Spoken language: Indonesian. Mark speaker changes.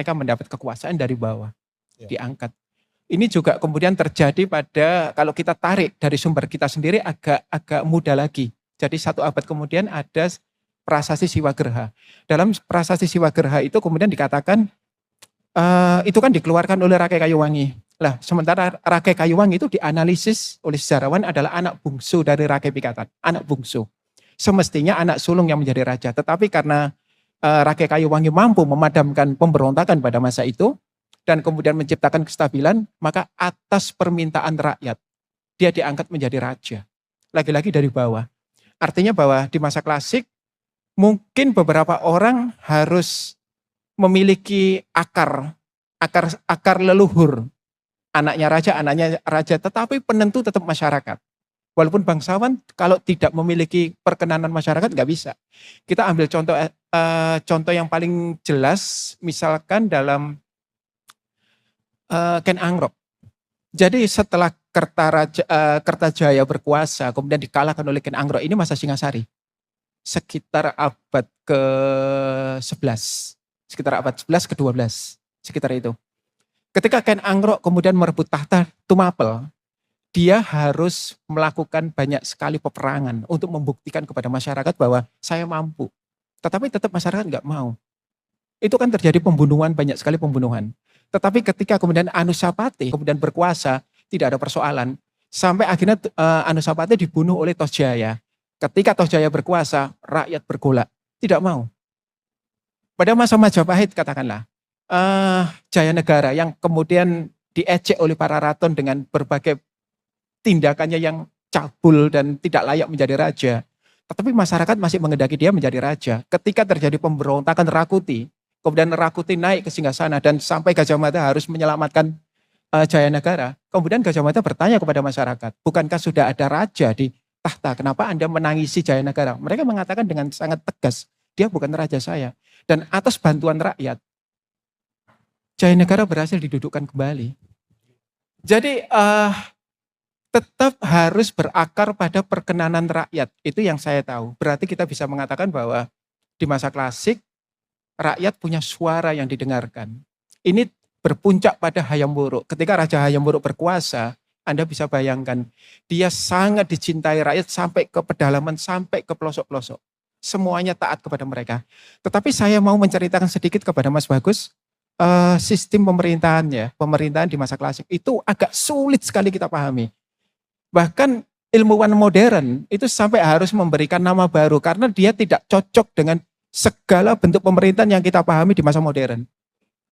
Speaker 1: mereka mendapat kekuasaan dari bawah,
Speaker 2: Ya.
Speaker 1: diangkat. Ini juga kemudian terjadi pada, kalau kita tarik dari sumber kita sendiri agak muda lagi. Jadi 1 abad kemudian ada Prasasti Siwagerha. Dalam Prasasti Siwagerha itu kemudian dikatakan, itu kan dikeluarkan oleh Rakai Kayuwangi. Lah, sementara Rakai Kayuwangi itu dianalisis oleh sejarawan adalah anak bungsu dari Rakai Pikatan, anak bungsu. Semestinya anak sulung yang menjadi raja, tetapi karena Rakai Kayuwangi mampu memadamkan pemberontakan pada masa itu dan kemudian menciptakan kestabilan, maka atas permintaan rakyat dia diangkat menjadi raja. Lagi-lagi dari bawah. Artinya bahwa di masa klasik mungkin beberapa orang harus memiliki akar leluhur. Anaknya raja, tetapi penentu tetap masyarakat. Walaupun bangsawan kalau tidak memiliki perkenanan masyarakat nggak bisa. Kita ambil contoh yang paling jelas, misalkan dalam Ken Angrok. Jadi setelah Kertajaya berkuasa, kemudian dikalahkan oleh Ken Angrok, ini masa Singasari. Sekitar abad ke-11. Sekitar abad 11 ke-12. Sekitar itu. Ketika Ken Angrok kemudian merebut tahta Tumapel, dia harus melakukan banyak sekali peperangan untuk membuktikan kepada masyarakat bahwa saya mampu. Tetapi tetap masyarakat nggak mau. Itu kan terjadi pembunuhan, banyak sekali pembunuhan. Tetapi ketika kemudian Anusapati kemudian berkuasa, tidak ada persoalan. Sampai akhirnya Anusapati dibunuh oleh Tosjaya. Ketika Tosjaya berkuasa, rakyat bergolak. Tidak mau. Pada masa Majapahit katakanlah, Jayanegara yang kemudian diejek oleh para raton dengan berbagai tindakannya yang cabul dan tidak layak menjadi raja. Tetapi masyarakat masih menghendaki dia menjadi raja. Ketika terjadi pemberontakan Rakuti, kemudian Rakuti naik ke Singgasana dan sampai Gajah Mada harus menyelamatkan Jayanegara. Kemudian Gajah Mada bertanya kepada masyarakat, bukankah sudah ada raja di tahta, kenapa Anda menangisi Jayanegara? Mereka mengatakan dengan sangat tegas, dia bukan raja saya. Dan atas bantuan rakyat, Jayanegara berhasil didudukkan kembali. Jadi tetap harus berakar pada perkenanan rakyat. Itu yang saya tahu. Berarti kita bisa mengatakan bahwa di masa klasik, rakyat punya suara yang didengarkan. Ini berpuncak pada Hayam Wuruk. Ketika Raja Hayam Wuruk berkuasa, Anda bisa bayangkan, dia sangat dicintai rakyat sampai ke pedalaman, sampai ke pelosok-pelosok. Semuanya taat kepada mereka. Tetapi saya mau menceritakan sedikit kepada Mas Bagus, sistem pemerintahan di masa klasik itu agak sulit sekali kita pahami. Bahkan ilmuwan modern itu sampai harus memberikan nama baru karena dia tidak cocok dengan segala bentuk pemerintahan yang kita pahami di masa modern.